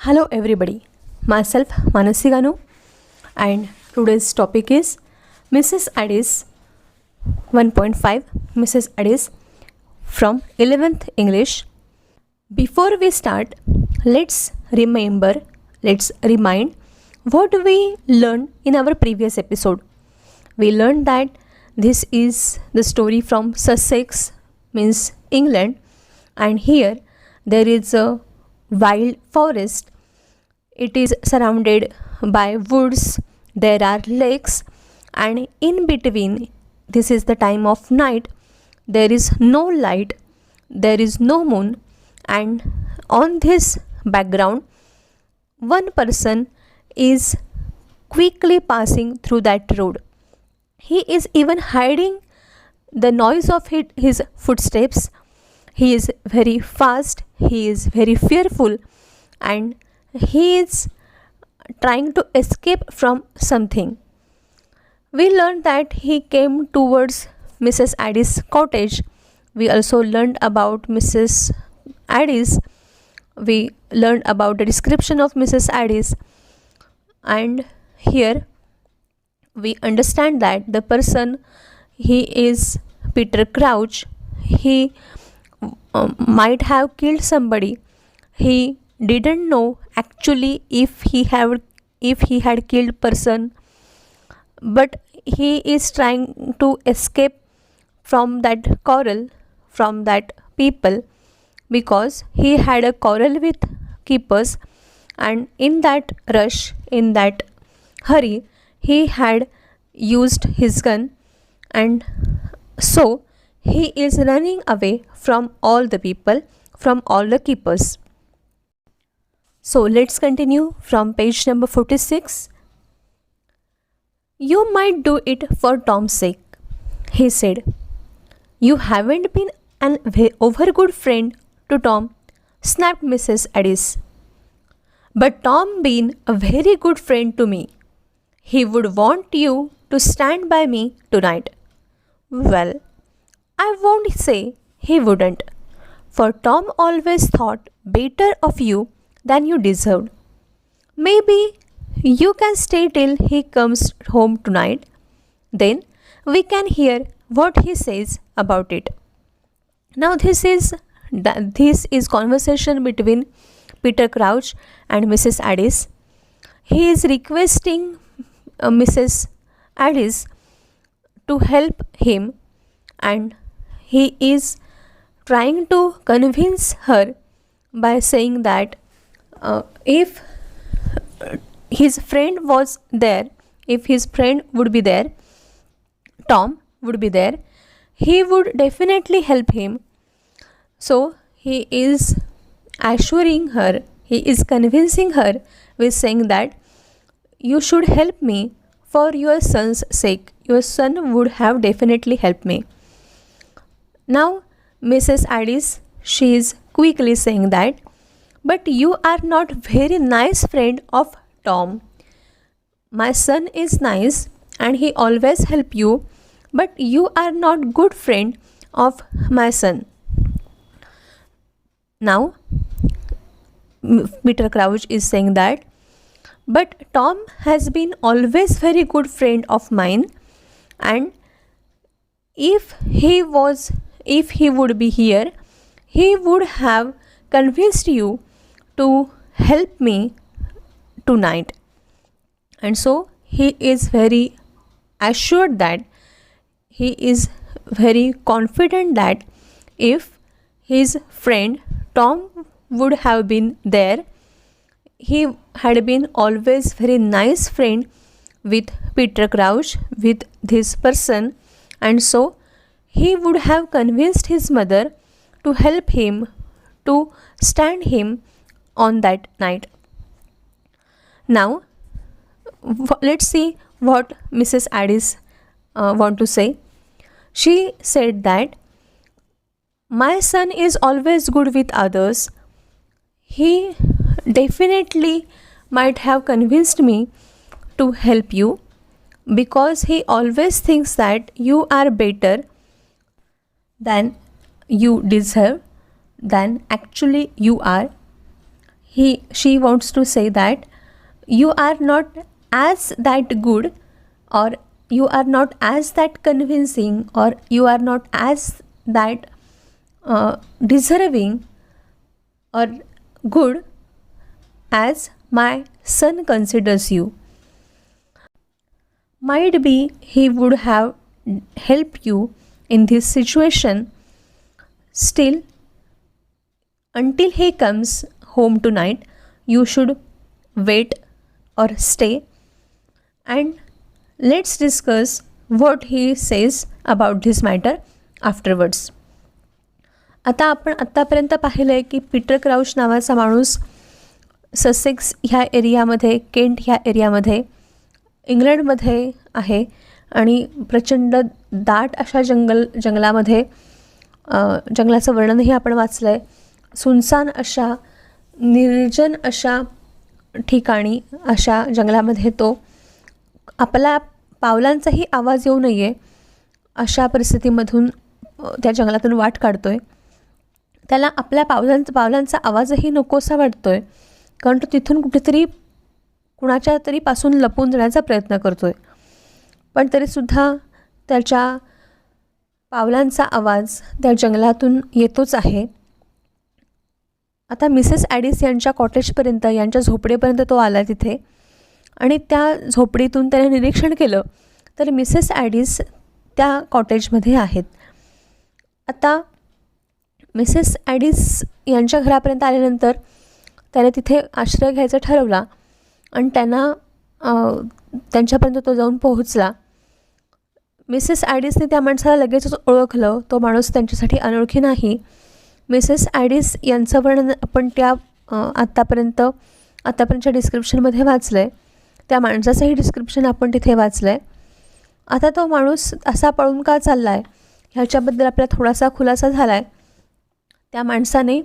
Hello everybody, myself Manasi Ganu and today's topic is Mrs. Addis 1.5 Mrs. Addis from 11th English. Before we start, let's remind what we learned in our previous episode. We learned that this is the story from Sussex, means England, and here there is a wild forest. It is surrounded by woods, there are lakes, and in between, this is the time of night, there is no light, there is no moon, and on this background, one person is quickly passing through that road. He is even hiding the noise of his footsteps. He is very fast, he is very fearful, and he is trying to escape from something. We learned that he came towards Mrs. Addis' cottage. We also learned about Mrs. Addis. We learned about the description of Mrs. Addis. And here we understand that the person, he is Peter Crouch. He might have killed somebody. He didn't know actually if he had killed person, but he is trying to escape from that quarrel, from that people, because he had a quarrel with keepers, and in that rush, in that hurry, he had used his gun, and so he is running away from all the people, from all the keepers. So let's continue from page number 46. You might do it for Tom's sake, he said. You haven't been an over good friend to Tom, snapped Mrs. Addis. But Tom been a very good friend to me. He would want you to stand by me tonight. Well, I won't say he wouldn't, for Tom always thought better of you than you deserved. Maybe you can stay till he comes home tonight. Then we can hear what he says about it. Now this is conversation between Peter Crouch and Mrs. Addis. He is requesting Mrs. Addis to help him, and he is trying to convince her by saying that if his friend was there, if his friend would be there, Tom would be there, he would definitely help him. So he is assuring her, he is convincing her with saying that you should help me for your son's sake. Your son would have definitely helped me. Now Mrs. Addis, she is quickly saying that, but you are not very nice friend of Tom. My son is nice and he always help you, but you are not good friend of my son. Now Peter Crouch is saying that, but Tom has been always very good friend of mine, and if he would be here, he would have convinced you to help me tonight. And so he is very assured that, he is very confident that if his friend Tom would have been there, he had been always very nice friend with Peter Crouch, with this person, and so he would have convinced his mother to help him, to stand him on that night. Now let's see what Mrs. Addis want to say. She said that my son is always good with others. He definitely might have convinced me to help you because he always thinks that you are better than you deserve, than actually you are. she wants to say that you are not as that good, or you are not as that convincing, or you are not as that deserving or good as my son considers you. Might be he would have helped you in this situation. Still, until he comes home tonight, you should wait or stay, and let's discuss what he says about this matter afterwards. आता आपण आत्तापर्यंत पाहिलं आहे की Peter crouch नावाचा माणूस Sussex ह्या एरियामध्ये, केंट ह्या एरियामध्ये इंग्लंडमध्ये आहे आणि प्रचंड दाट अशा जंगलामध्ये जंगलाचं वर्णनही आपण वाचलं आहे. सुनसान अशा निर्जन अशा ठिकाणी, अशा जंगलामध्ये तो आपला पावलांचाही आवाज येऊ नये अशा परिस्थितीमधून त्या जंगलातून वाट काढतो आहे. त्याला आपल्या पावलांचा आवाजही नकोसा वाटतो आहे, कारण तो तिथून कुठेतरी कुणाच्या तरी पासून लपून जाण्याचा प्रयत्न करतो आहे. पण तरीसुद्धा त्याच्या पावलांचा आवाज त्या जंगलातून येतोच आहे. आता मिसेस ॲडिस यांच्या कॉटेजपर्यंत, यांच्या झोपडीपर्यंत तो आला तिथे, आणि त्या झोपडीतून त्याने निरीक्षण केलं तर मिसेस ॲडिस त्या कॉटेजमध्ये आहेत. आता मिसेस ॲडिस यांच्या घरापर्यंत आल्यानंतर त्याने तिथे आश्रय घ्यायचा ठरवला आणि त्यांच्यापर्यंत तो जाऊन पोहोचला. मिसेस ॲडिसने त्या माणसाला लगेचच ओळखलं. तो माणूस त्यांच्यासाठी अनोळखी नाही. मिसेस ॲडिस यांचं वर्णन आपण त्या आत्तापर्यंतच्या डिस्क्रिप्शनमध्ये वाचलं आहे. त्या माणसाचंही डिस्क्रिप्शन आपण तिथे वाचलं आहे. आता तो माणूस असा पळून का चालला आहे ह्याच्याबद्दल आपला थोडासा खुलासा झाला आहे. त्या माणसाने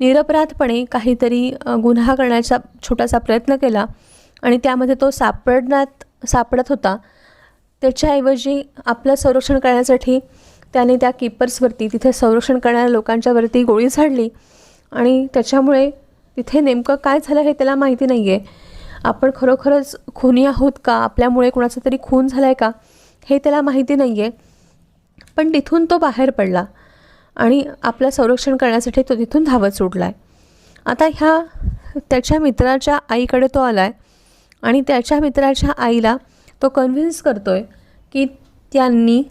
निरपराधपणे काहीतरी गुन्हा करण्याचा छोटासा प्रयत्न केला आणि त्यामध्ये तो सापडत होता. त्याच्याऐवजी आपलं संरक्षण करण्यासाठी त्याने त्या कीपर्सवरती, तिथे संरक्षण करणाऱ्या लोकांच्यावरती गोळी झाडली आणि त्याच्यामुळे तिथे नेमकं काय झालं हे त्याला माहिती नाही आहे. आपण खरोखरच खुनी आहोत का, आपल्यामुळे कोणाचा तरी खून झाला आहे का हे त्याला माहिती नाही आहे. पण तिथून तो बाहेर पडला आणि आपलं संरक्षण करण्यासाठी तो तिथून धावत सुटला आहे. आता त्याच्या मित्राच्या आईकडे तो आला आहे आणि त्याच्या मित्राच्या आईला तो कन्व्हिन्स करतो आहे की त्यांनी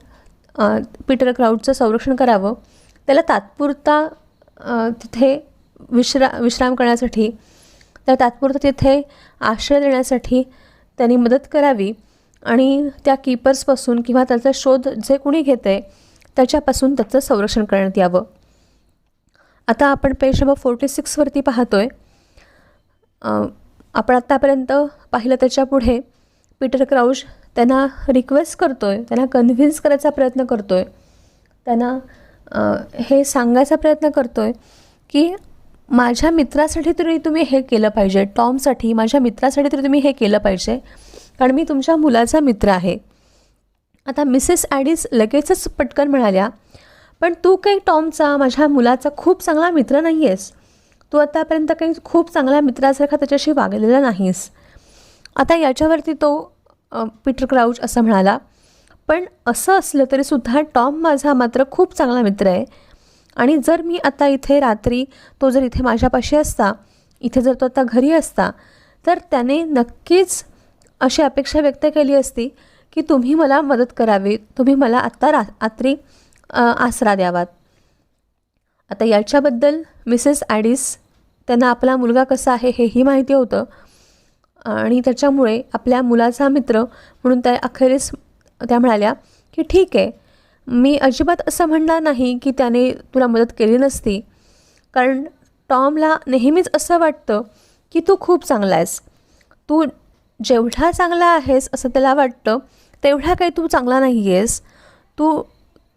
पीटर क्राउचचं संरक्षण करावं, त्याला तात्पुरता तिथे विश्राम करण्यासाठी, त्या तात्पुरता तिथे आश्रय देण्यासाठी त्यांनी मदत करावी आणि त्या कीपर्सपासून किंवा त्याचा शोध जे कोणी घेतं आहे त्याच्यापासून त्याचं संरक्षण करण्यात यावं. आता आपण पेज नंबर 46वरती पाहतो आहे. आपण आत्तापर्यंत पाहिलं त्याच्या पुढे पीटर क्राउच त्यांना रिक्वेस्ट करतो आहे, त्यांना कन्व्हिन्स करायचा प्रयत्न करतो आहे, त्यांना हे सांगायचा प्रयत्न करतो आहे की माझ्या मित्रासाठी तरी तुम्ही हे केलं पाहिजे, टॉमसाठी, माझ्या मित्रासाठी तरी तुम्ही हे केलं पाहिजे, कारण मी तुमच्या मुलाचा मित्र आहे. आता मिसेस ॲडिस लगेचच पटकन म्हणाल्या, पण तू काही टॉमचा, माझ्या मुलाचा खूप चांगला मित्र नाही आहेस. तू आतापर्यंत काही खूप चांगल्या मित्रासारखा त्याच्याशी वागलेला नाहीस. आता याच्यावरती तो पीटर क्राउच असं म्हणाला, पण असं असलं तरीसुद्धा टॉम माझा मात्र खूप चांगला मित्र आहे आणि जर मी आता इथे रात्री, तो जर इथे माझ्यापाशी असता, इथे जर तो आता घरी असता, तर त्याने नक्कीच अशी अपेक्षा व्यक्त केली असती की तुम्ही मला मदत करावी, तुम्ही मला आत्ता रात्री आसरा द्यावात. आता याच्याबद्दल मिसेस ॲडिस त्यांना आपला मुलगा कसा आहे हेही माहिती होतं आणि त्याच्यामुळे आपल्या मुलाचा मित्र म्हणून त्या अखेरीस त्या म्हणाल्या की ठीक आहे, मी अजिबात असं म्हणणार नाही की त्याने तुला मदत केली नसती, कारण टॉमला नेहमीच असं वाटतं की तू खूप चांगला आहेस, तू जेवढा चांगला आहेस असं त्याला वाटतं तेवढा काही तू चांगला नाही आहेस, तू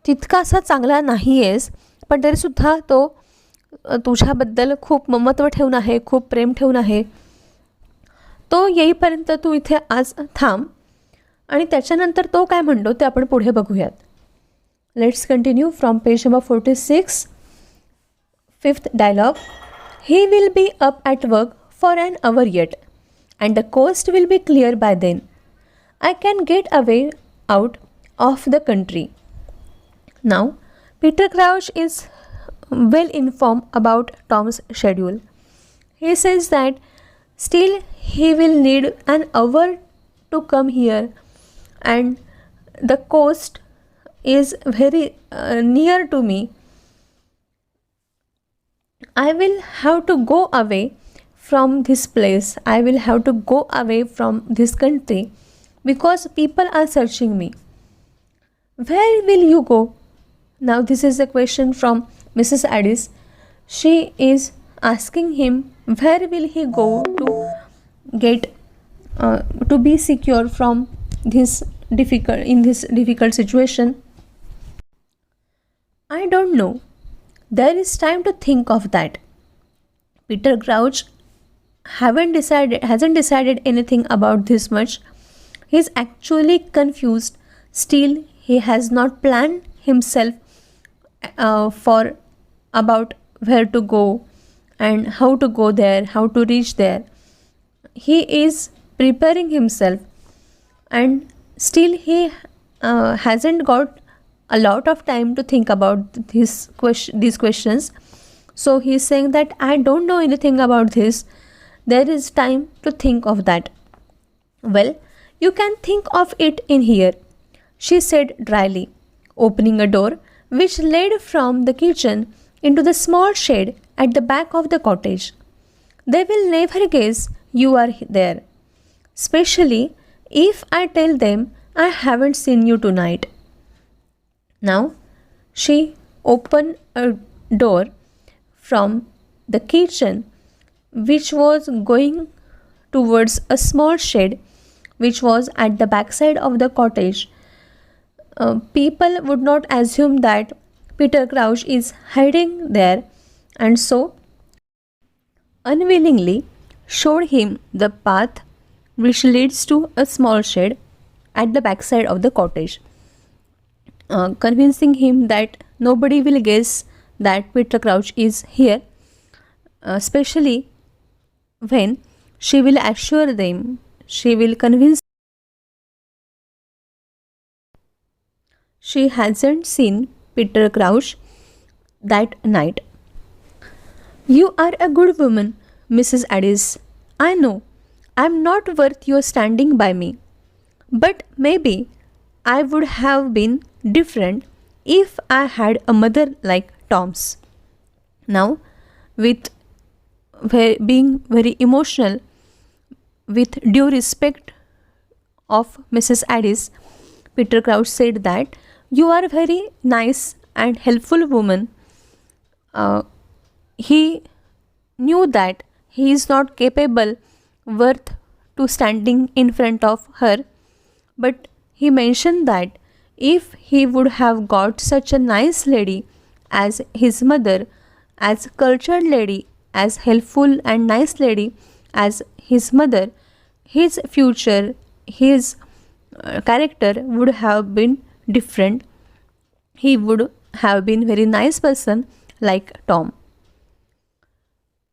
तितकासा चांगला नाही आहेस, पण तरीसुद्धा तो तुझ्याबद्दल खूप ममत्व ठेवून आहे, खूप प्रेम ठेवून आहे. तो येईपर्यंत तू इथे आज थांब आणि त्याच्यानंतर तो काय म्हणतो ते आपण पुढे बघूयात. Let's continue from page number 46. 5th dialogue. He will be up at work for an hour yet, and the coast will be clear by then. I can get away out of the country. Now, Peter Crouch is well informed about Tom's schedule. He says that still he will need an hour to come here, and the coast is very near to me. I will have to go away from this place. I will have to go away from this country because people are searching me. Where will you go? Now, this is a question from Mrs. Addis. She is asking him where will he go to get to be secure from this difficult situation. I don't know. There is time to think of that. Peter Crouch hasn't decided anything about this much. He is actually confused. Still, he has not planned himself for about where to go and how to go there, how to reach there. He is preparing himself, and still he hasn't got a lot of time to think about these questions. So he is saying that I don't know anything about this. There is time to think of that. Well, you can think of it in here, she said dryly, opening a door which led from the kitchen into the small shed at the back of the cottage. They will never guess you are there, especially if I tell them I haven't seen you tonight. Now, she opened a door from the kitchen which was going towards a small shed which was at the backside of the cottage. People would not assume that Peter Crouch is hiding there, and so unwillingly showed him the path which leads to a small shed at the backside of the cottage, convincing him that nobody will guess that Peter Crouch is here, especially when she will assure them, she will convince she hasn't seen Peter Crouch that night. You are a good woman, Mrs. Addis. I know I'm not worth your standing by me, but maybe I would have been different if I had a mother like Tom's. Now, with being very emotional, with due respect of Mrs. Addis, Peter Crouch said that you are a very nice and helpful woman. He knew that he is not capable, worth to standing in front of her, but he mentioned that if he would have got such a nice lady as his mother, as cultured lady, as helpful and nice lady as his mother, his future, his character would have been different. He would have been very nice person like Tom.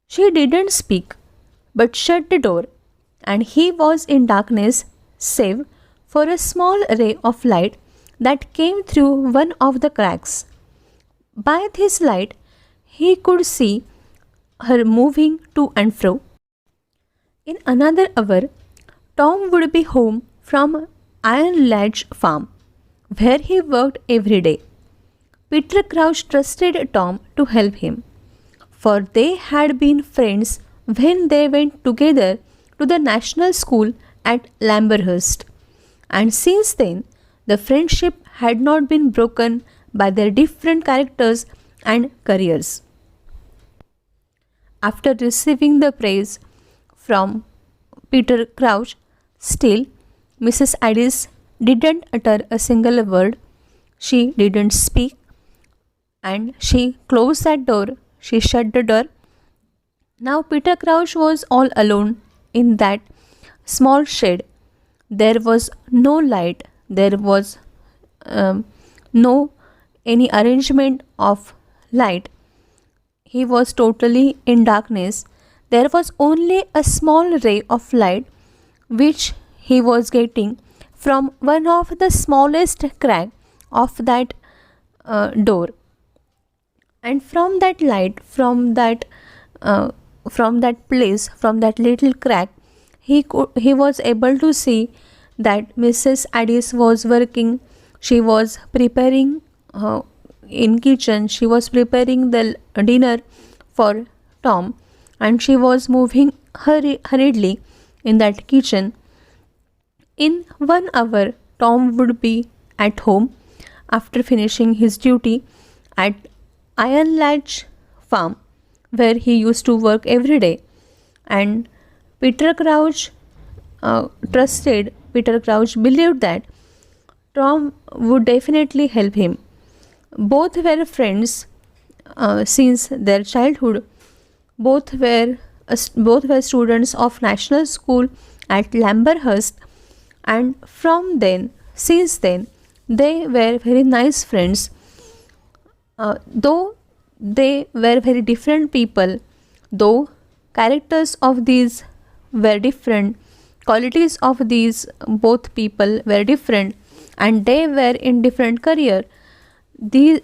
She didn't speak, but shut the door, and he was in darkness save for a small ray of light that came through one of the cracks. By this light, he could see her moving to and fro. In another hour, Tom would be home from Iron Ledge Farm, where he worked every day. Peter Crouch trusted Tom to help him, for they had been friends when they went together to the national school at Lamberhurst, and since then the friendship had not been broken by their different characters and careers. After receiving the praise from Peter Crouch, still Mrs. Addis didn't utter a single word. She didn't speak, and she closed that door. She shut the door. Now Peter Crouch was all alone in that small shed. There was no light. There was no any arrangement of light. he was totally in darkness. There was only a small ray of light which he was getting from one of the smallest crack of that door. And from that light, from that place, from that little crack, he was able to see that Mrs. Addis was working. She was preparing in kitchen. She was preparing the dinner for Tom, and she was moving hurriedly in that kitchen. In 1 hour, Tom would be at home after finishing his duty at Iron Latch farm, where he used to work every day. And Peter Crouch Peter Crouch believed that Tom would definitely help him. Both were friends since their childhood. Both were students of national school at Lamberhurst, and since then, they were very nice friends. Though they were very different people, though characters of these were different, qualities of these both people were different, and they were in different career. These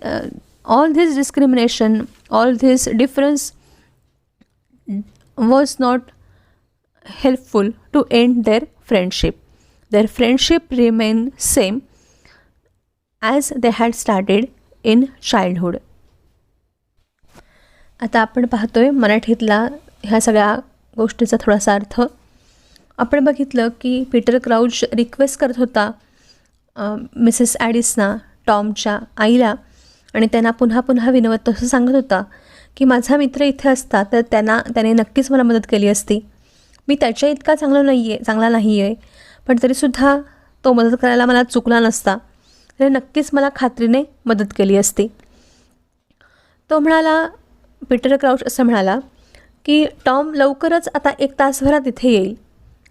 all this discrimination, all this difference was not helpful to end their friendship. Their friendship remained same as they had started in childhood. आता आपण पाहतोय मराठीतला ह्या सगळ्या गोष्टीचा थोडासा अर्थ. आपण बघितलं की पीटर क्राउच रिक्वेस्ट करत होता मिसेस ॲडिसना, टॉमच्या आईला, आणि त्यांना पुन्हा पुन्हा विनवत असं सांगत होता की माझा मित्र इथे असता तर त्याने नक्कीच मला मदत केली असती. मी त्याच्या इतका चांगला नाही आहे, पण तरीसुद्धा तो मदत करायला मला चुकला नसता, तर नक्कीच मला खात्रीने मदत केली असती. तो म्हणाला, पीटर क्राउच असं म्हणाला की टॉम लवकरच आता 1 तासभरात इथे येईल.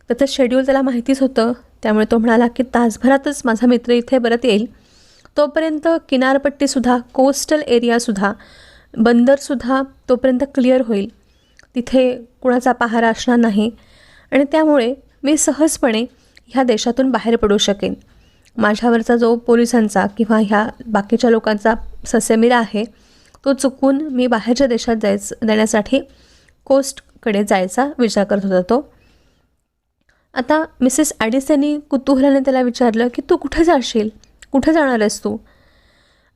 त्याचं शेड्यूल त्याला माहितीच होतं, त्यामुळे तो म्हणाला की तासभरातच माझा मित्र इथे परत येईल. तोपर्यंत किनारपट्टीसुद्धा, कोस्टल एरियासुद्धा, बंदरसुद्धा तोपर्यंत क्लिअर होईल. तिथे कुणाचा पहारा असणार नाही, आणि त्यामुळे मी सहजपणे ह्या देशातून बाहेर पडू शकेन. माझ्यावरचा जो पोलिसांचा किंवा ह्या बाकीच्या लोकांचा ससेमिरा आहे तो चुकून मी बाहेरच्या देशात देण्यासाठी कोस्टकडे जायचा विचार करत होता तो. आता मिसेस ॲडिस यांनी कुतूहलाने त्याला विचारलं की तू कुठे जाशील, कुठे जाणार आहेस तू.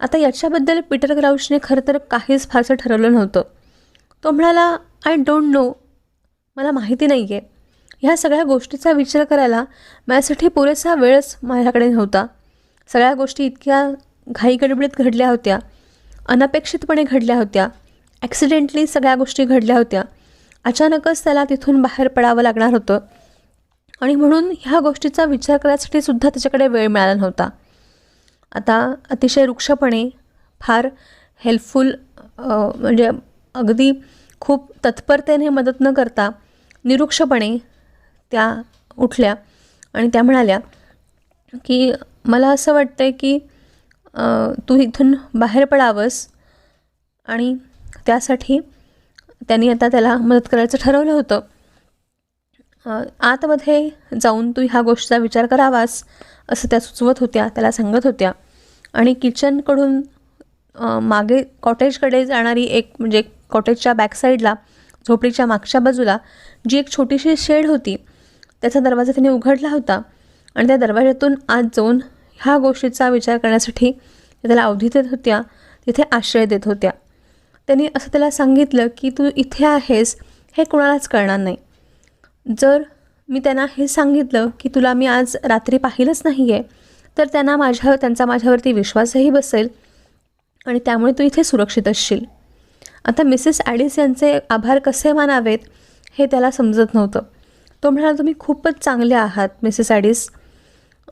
आता याच्याबद्दल पीटर क्राउचने खरं तर काहीच फारसं ठरवलं नव्हतं. तो म्हणाला, आय डोंट नो, मला माहिती नाही आहे. ह्या सगळ्या गोष्टीचा विचार करायला माझ्यासाठी पुरेसा वेळच माझ्याकडे नव्हता. सगळ्या गोष्टी इतक्या घाईगडबडीत घडल्या होत्या, अनपेक्षितपणे घडल्या होत्या, ॲक्सिडेंटली सगळ्या गोष्टी घडल्या होत्या. अचानकच त्याला तिथून बाहेर पडावं लागणार होतं, आणि म्हणून ह्या गोष्टीचा विचार करण्यासाठी सुद्धा त्याच्याकडे वेळ मिळाला नव्हता. आता अतिशय रुक्षपणे, फार हेल्पफुल, म्हणजे अगदी खूप तत्परतेने मदत न करता निरुक्षपणे त्या उठल्या आणि त्या म्हणाल्या की मला असं वाटतं आहे की तू इथून बाहेर पडावंस, आणि त्यासाठी त्यांनी आता त्याला मदत करायचं ठरवलं होतं. आतमध्ये जाऊन तू ह्या गोष्टीचा विचार करावास असं त्या सुचवत होत्या, त्याला सांगत होत्या. आणि किचनकडून मागे कॉटेजकडे जाणारी म्हणजे कॉटेजच्या बॅकसाईडला, झोपडीच्या मागच्या बाजूला जी एक छोटीशी शेड होती, त्याचा दरवाजा त्याने उघडला होता, आणि त्या दरवाज्यातून आत जाऊन ह्या गोष्टीचा विचार करण्यासाठी त्याला अवधी देत होत्या, तिथे आश्रय देत होत्या. त्यांनी असं त्याला सांगितलं की तू इथे आहेस हे कुणालाच कळणार नाही. जर मी त्यांना हे सांगितलं की तुला मी आज रात्री पाहिलंच नाही आहे, तर त्यांचा माझ्यावरती विश्वासही बसेल, आणि त्यामुळे तू इथे सुरक्षित असशील. आता मिसेस ॲडिस यांचे आभार कसे मानावेत हे त्याला समजत नव्हतं. तो म्हणाला, तुम्ही खूपच चांगले आहात मिसेस ॲडिस.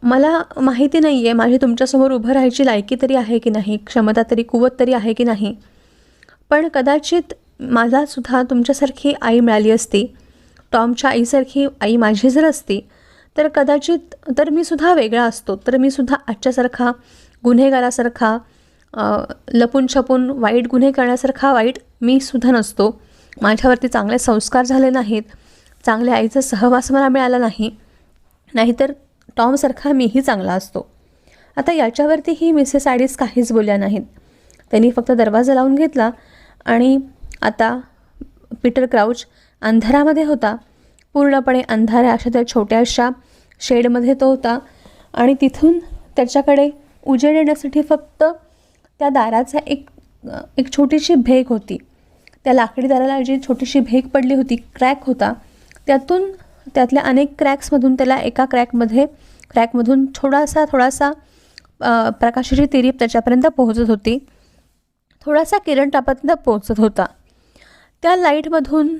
मला माहिती नाही आहे माझी तुमच्यासमोर उभं राहायची लायकी तरी आहे की नाही, क्षमता तरी, कुवत तरी आहे की नाही, पण कदाचित माझासुद्धा तुमच्यासारखी आई मिळाली असती, टॉमच्या आईसारखी आई माझी जर असती, तर कदाचित तर मी सुद्धा वेगळा असतो, तर मी सुद्धा आजच्यासारखा गुन्हेगारासारखा लपून छपून वाईट गुन्हे करण्यासारखा वाईट मी सुद्धा नसतो. माझ्यावरती चांगले संस्कार झाले नाहीत, चांगल्या आईचा सहवास मला मिळाला नाही, नाहीतर टॉमसारखा मीही चांगला असतो. आता याच्यावरतीही मिसेस ॲडिस काहीच बोलल्या नाहीत. त्यांनी फक्त दरवाजा लावून घेतला आणि आता पीटर क्राउच अंधारामध्ये होता, पूर्णपणे अंधाऱ्या अशा त्या छोट्याशा शेडमध्ये तो होता आणि तिथून त्याच्याकडे उजेड येण्यासाठी फक्त त्या दाराचा एक छोटीशी भेग होती. त्या लाकडी दाराला जी छोटीशी भेग पडली होती, क्रॅक होता, त्यातल्या अनेक क्रॅक्समधून त्याला एका क्रॅकमधून थोडासा प्रकाशाची तिरीप त्याच्यापर्यंत पोहोचत होती, थोडासा किरण त्यापर्यंत पोहोचत होता. त्या लाईटमधून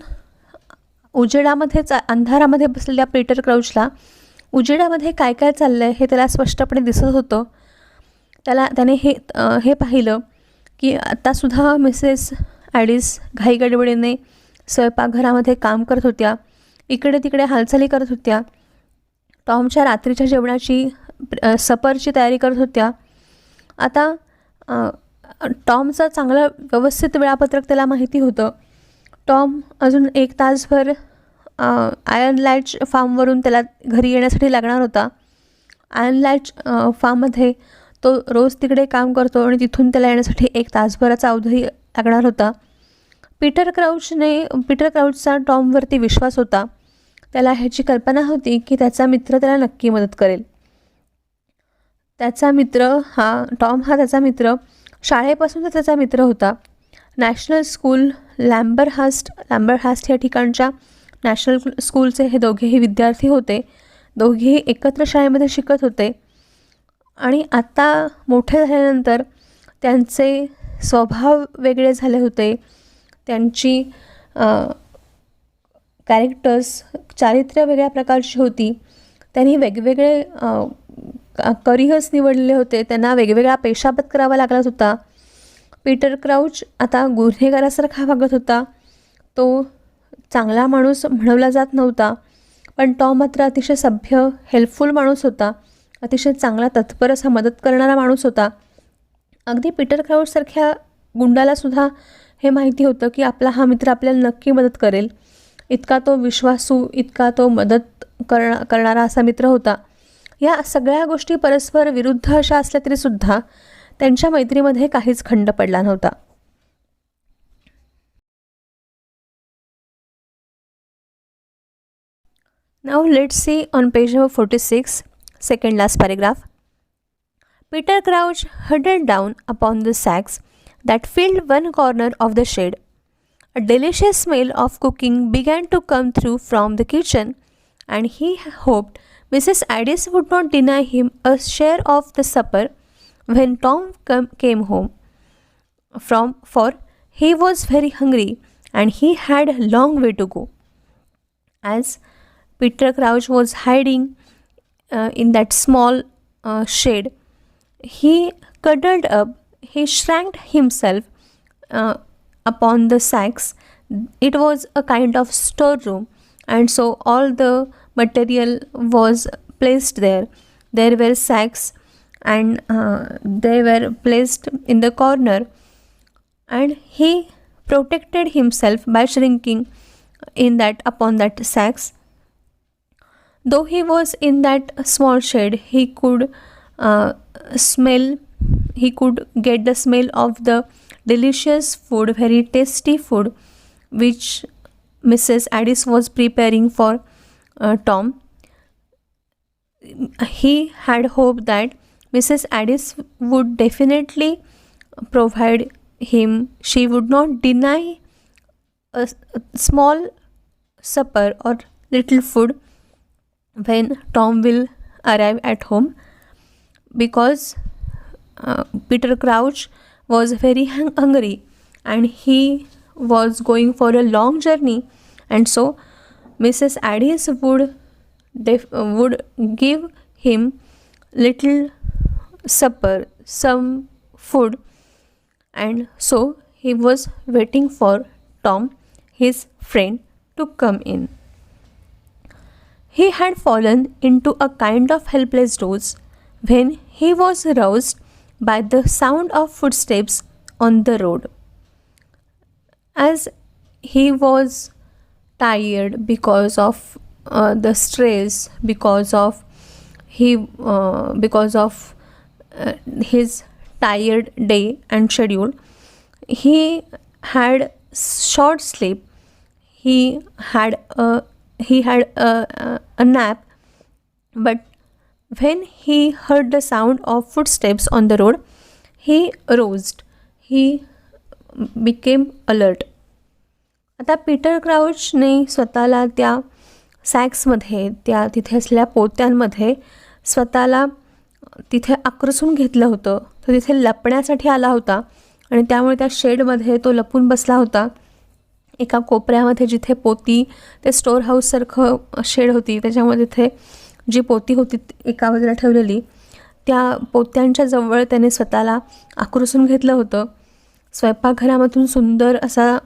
अंधारामध्ये बसलेल्या पीटर क्राउचला उजेडामध्ये काय काय चाललं आहे हे त्याला स्पष्टपणे दिसत होतं. त्याने हे पाहिलं की आत्तासुद्धा मिसेस ॲडिस घाईगडबडीने स्वयंपाकघरामध्ये काम करत होत्या, इकडे तिकडे हालचाली करत होत्या, टॉमच्या रात्रीच्या जेवणाची सपरची तयारी करत होत्या. आता टॉमचं चांगलं व्यवस्थित वेळापत्रक त्याला माहिती होतं. टॉम अजून 1 तासभर आयर्न लॅच फार्मवरून त्याला घरी येण्यासाठी लागणार होता. आयर्न लॅच फार्ममध्ये तो रोज तिकडे काम करतो आणि तिथून त्याला येण्यासाठी 1 तासभराचा अवधी लागणार होता. पीटर क्राउचचा टॉमवरती विश्वास होता. त्याला ह्याची कल्पना होती की त्याचा मित्र त्याला नक्की मदत करेल. टॉम हा त्याचा मित्र शाळेपासूनचा त्याचा मित्र होता. नॅशनल स्कूल लॅम्बरहास्ट या ठिकाणच्या नॅशनल स्कूलचे हे दोघेही विद्यार्थी होते. दोघेही एकत्र शाळेमध्ये शिकत होते आणि आता मोठे झाल्यानंतर त्यांचे स्वभाव वेगळे झाले होते. त्यांची चारित्र्य वेगळ्या प्रकारची होती. त्यांनी वेगवेगळे करिअर्स निवडलेले होते. त्यांना वेगवेगळा पेशा पत्करावा लागत होता. पीटर क्राउच आता गुन्हेगारासारखा वागत होता. तो चांगला माणूस म्हणवला जात नव्हता, पण टॉम मात्र अतिशय सभ्य, हेल्पफुल माणूस होता. अतिशय चांगला, तत्पर असा मदत करणारा माणूस होता. अगदी पीटर क्राउचसारख्या गुंडालासुद्धा हे माहिती होतं की आपला हा मित्र आपल्याला नक्की मदत करेल. इतका तो विश्वासू, इतका तो मदत करणारा असा मित्र होता. या सगळ्या गोष्टी परस्पर विरुद्ध अशा असल्या तरीसुद्धा त्यांच्या मैत्रीमध्ये काहीच खंड पडला नव्हता. Now let's see on page number 46, second last paragraph. Peter Crouch huddled down upon the sacks that filled one corner of the shed. A delicious smell of cooking began to come through from the kitchen, and he hoped Mrs. Addis would not deny him a share of the supper when Tom came home. For he was very hungry and he had a long way to go. As Peter Crouch was hiding in that small shed, he cuddled up, he shranked himself upon the sacks. It was a kind of storeroom, and so all the material was placed there. There were sacks and they were placed in the corner, and he protected himself by shrinking upon that sacks. Though he was in that small shed, he could get the smell of the delicious food, very tasty food, which Mrs. Addis was preparing for Tom. He had hoped that Mrs. Addis would definitely provide him. She would not deny a small supper or little food when Tom will arrive at home, because Peter Crouch was very hungry and he was going for a long journey, and so Mrs. Addis would give him little supper, some food, and so he was waiting for Tom, his friend, to come in. He had fallen into a kind of helpless doze when he was roused by the sound of footsteps on the road. As he was tired because of the stress, because of his tired day and schedule, he had short sleep. He had a nap, but when he heard the sound of footsteps on the road, he rose. He became alert. आता Peter क्राउचने स्वतःला त्या सॅक्समध्ये, त्या तिथे असलेल्या पोत्यांमध्ये स्वतःला तिथे आकर्षून घेतलं होतं. तो तिथे लपण्यासाठी आला होता आणि त्यामुळे त्या शेडमध्ये तो लपून बसला होता. एका कोपऱ्यामध्ये जिथे पोती, ते स्टोअर हाऊससारखं शेड होती, त्याच्यामध्ये तिथे जी पोती होती एका बाजूला ठेवलेली, त्या पोत्यांच्या जवळ त्याने स्वतःला आकर्षून घेतलं होतं. स्वयंपाकघरामधून सुंदर असा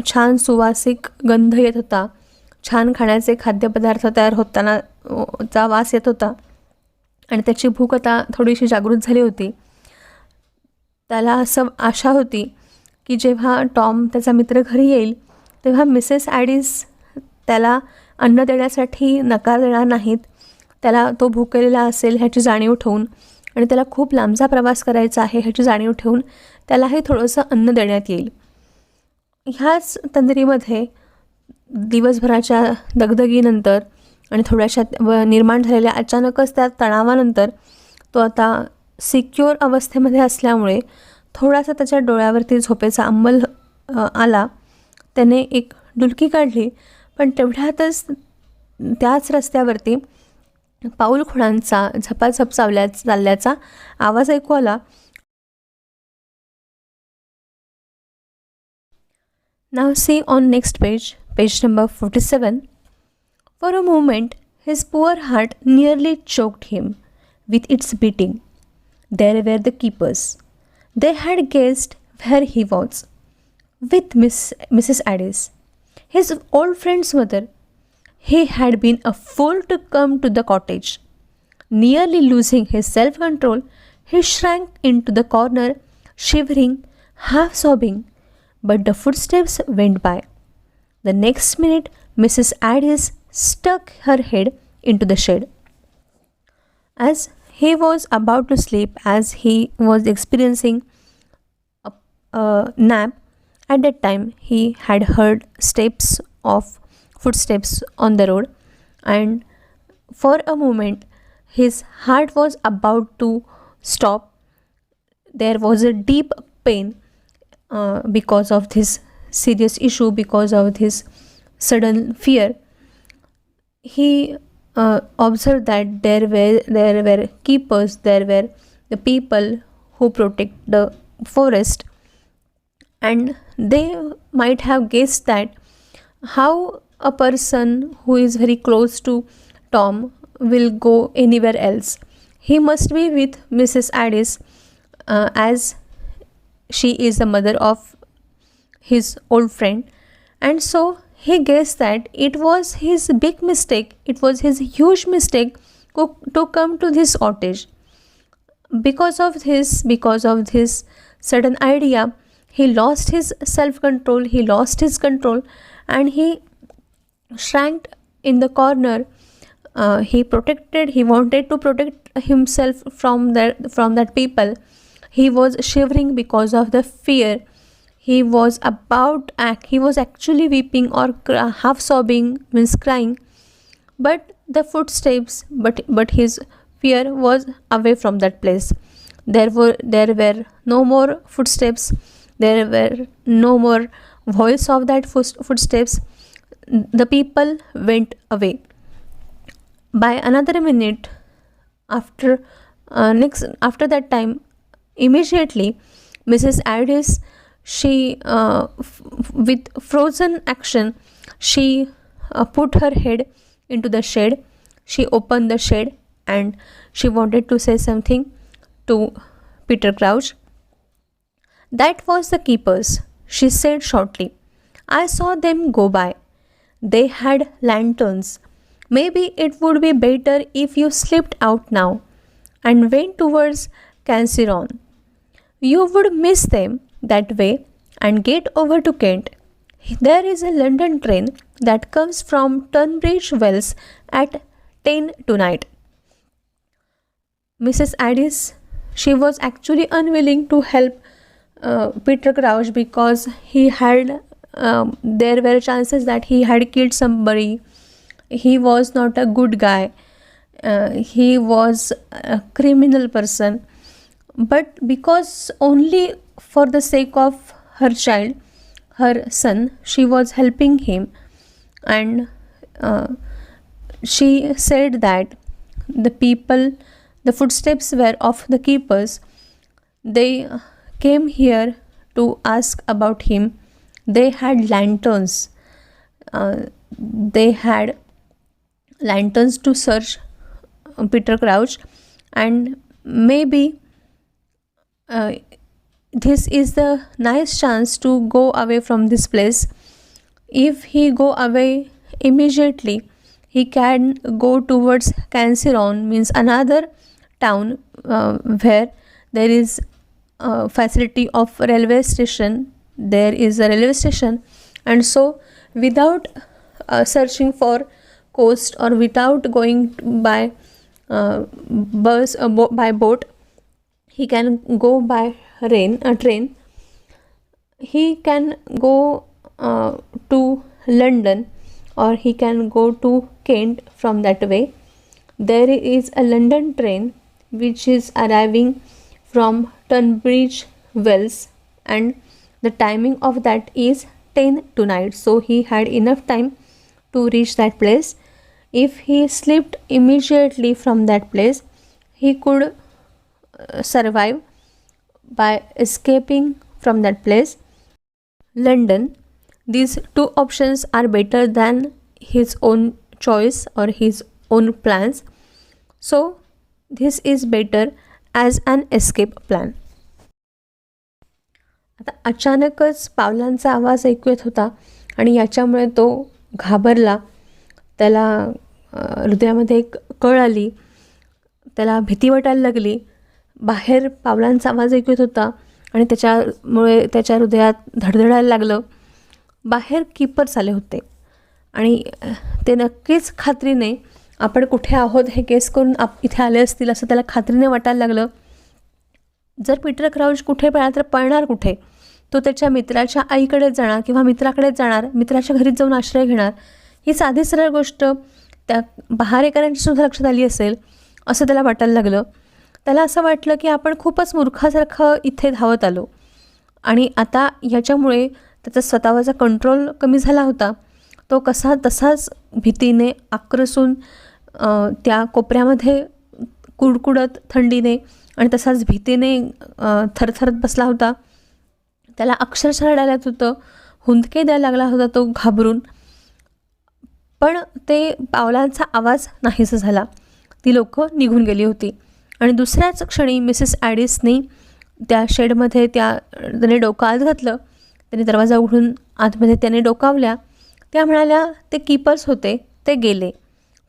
छान सुवासिक गंध येत होता. छान खाण्याचे खाद्यपदार्थ तयार होताना चा वास येत होता आणि त्याची भूक आता थोडीशी जागृत झाली होती. त्याला असं आशा होती की जेव्हा टॉम त्याचा मित्र घरी येईल तेव्हा मिसेस ॲडिस त्याला अन्न देण्यासाठी नकार देणार नाहीत. त्याला तो भुकेलेला असेल ह्याची जाणीव ठेवून आणि त्याला खूप लांबचा प्रवास करायचा आहे ह्याची जाणीव ठेवून त्यालाही थोडंसं अन्न देण्यात येईल. ह्याच तंद्रीमध्ये दिवसभराच्या दगदगीनंतर आणि थोड्याशा निर्माण झालेल्या अचानकच त्या तणावानंतर तो आता सिक्युअर अवस्थेमध्ये असल्यामुळे थोडासा त्याच्या डोळ्यावरती झोपेचा अंमल आला. त्याने एक डुलकी काढली, पण तेवढ्यातच त्याच रस्त्यावरती पाऊलखुणांचा झपाझप चालल्याचा आवाज ऐकू आला. Now see on next page, page number 47. For a moment, his poor heart nearly choked him with its beating. There were the keepers. They had guessed where he was, with Mrs. Addis, his old friend's mother. He had been a fool to come to the cottage. Nearly losing his self-control, he shrank into the corner, shivering, half sobbing. But the footsteps went by. The next minute, Mrs. Addis stuck her head into the shed. As he was about to sleep, as he was experiencing a nap, at that time he had heard footsteps on the road, and for a moment his heart was about to stop. There was a deep pain because of this serious issue, because of this sudden fear. He observed that there were keepers, there were the people who protect the forest, and they might have guessed that how a person who is very close to Tom will go anywhere else. He must be with Mrs. Addis, as she is the mother of his old friend, and so he guessed that it was his big mistake, it was his huge mistake to come to this cottage. Because of this sudden idea, he lost his self-control, he lost his control, and he shrank in the corner. He wanted to protect himself from that people. He was shivering because of the fear. He was actually weeping or half sobbing, means crying. But the footsteps, but his fear was away from that place. There were no more footsteps. There were no more voice of that footsteps. The people went away. By another minute, after that time, immediately Mrs. Addis, she with frozen action, she put her head into the shed. She opened the shed and she wanted to say something to Peter Crouch. That was the keepers, she said shortly. I saw them go by. They had lanterns. Maybe it would be better if you slipped out now and went towards Canceron. You would miss them that way and get over to Kent. There is a London train that comes from Tunbridge Wells at 10 tonight. Mrs. Addis, she was actually unwilling to help Peter Crouch because there were chances that he had killed somebody. He was not a good guy. He was a criminal person. But because only for the sake of her child, her son, she was helping him, and she said that the footsteps were of the keepers. They came here to ask about him. They had lanterns. They had lanterns to search Peter Crouch, and maybe this is the nice chance to go away from this place. If he go away immediately, he can go towards Canciron, means another town where there is facility of railway station. There is a railway station, and so without searching for coast or without going by bus by boat, he can go by train. He can go to London, or he can go to Kent from that way. There is a London train which is arriving from Tunbridge Wells, and the timing of that is 10 tonight. So he had enough time to reach that place. If he slipped immediately from that place, he could survive by escaping from that place. London, these two options are better than his own choice or his own plans. So this is better as an escape plan. आता अचानकच पावलांचा आवाज ऐकू येत होता आणि याच्यामुळे तो घाबरला. त्याला हृदयामध्ये एक कळ आली. त्याला भीती वाटायला लागली. बाहेर पावलांचा आवाज ऐकू येत होता आणि त्याच्यामुळे त्याच्या हृदयात धडधडायला लागलं. बाहेर कीपर्स आले होते आणि ते नक्कीच खात्रीने आपण कुठे आहोत हे गेस करून इथे आले असतील असं त्याला खात्रीने वाटायला लागलं. जर पीटर क्राउच कुठे पळाला तर पळणार कुठे? तो त्याच्या मित्राच्या आईकडेच जाणार किंवा मित्राकडेच जाणार, मित्राच्या घरीच जाऊन आश्रय घेणार. ही साधी सरळ गोष्ट त्या बहारेकरांची सुद्धा लक्षात आली असेल असं त्याला वाटायला लागलं. त्याला असं वाटलं की आपण खूपच मूर्खासारखं इथे धावत आलो आणि आता याच्यामुळे त्याचा स्वतःचा कंट्रोल कमी झाला होता. तो तसाच भीतीने आक्रसून त्या कोपऱ्यामध्ये कुडकुडत थंडीने आणि तसाच भीतीने थरथरत बसला होता. त्याला अक्षरशः रडायला येत होतं. हुंदके द्यायला लागला होता तो घाबरून. पण ते पावलांचा आवाज नाहीसा झाला. ती लोकं निघून गेली होती आणि दुसऱ्याच क्षणी मिसेस ॲडिसनी त्या शेडमध्ये त्याने डोकं आत घातलं. त्याने दरवाजा उघडून आतमध्ये त्याने डोकावल्या. त्या म्हणाल्या ते कीपर्स होते, ते गेले.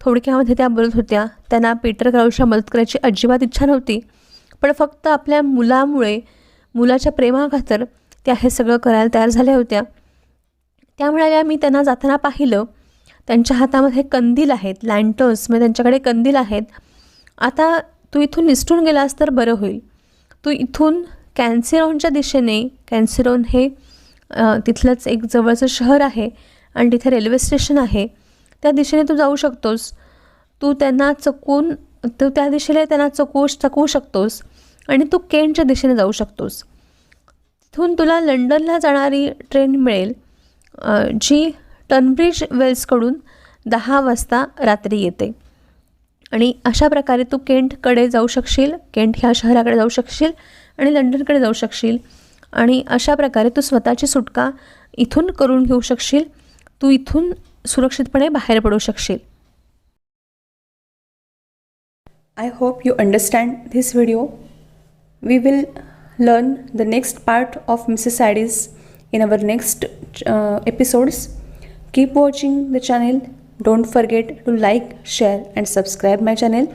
थोडक्यामध्ये त्या बोलत होत्या त्यांना पीटर क्राउचला मदत करायची अजिबात इच्छा नव्हती, पण फक्त आपल्या मुलामुळे, मुलाच्या प्रेमाखातर त्या हे सगळं करायला तयार झाल्या होत्या. त्या म्हणाल्या मी त्यांना जाताना पाहिलं, त्यांच्या हातामध्ये कंदील आहेत, लँटर्न्स, म्हणजे त्यांच्याकडे कंदील आहेत. आता तू इथून निसटून गेलास तर बरं होईल. तू इथून कॅन्सिरॉनच्या दिशेने, कॅन्सिरॉन हे तिथलंच एक जवळचं शहर आहे आणि तिथे रेल्वे स्टेशन आहे, त्या दिशेने तू जाऊ शकतोस. तू त्या दिशेने त्यांना चकवू शकतोस आणि तू केंटच्या दिशेने जाऊ शकतोस. तिथून तुला लंडनला जाणारी ट्रेन मिळेल जी टनब्रिज वेल्सकडून 10 वाजता रात्री येते आणि अशा प्रकारे तू केंटकडे जाऊ शकशील, केंट ह्या शहराकडे जाऊ शकशील आणि लंडनकडे जाऊ शकशील आणि अशा प्रकारे तू स्वतःची सुटका इथून करून घेऊ शकशील. तू इथून सुरक्षितपणे बाहेर पडू शकशील. I hope you understand this video. We will learn the next part of Mrs. Addis in our next episodes. Keep watching the channel. Don't forget to like, share and subscribe my channel.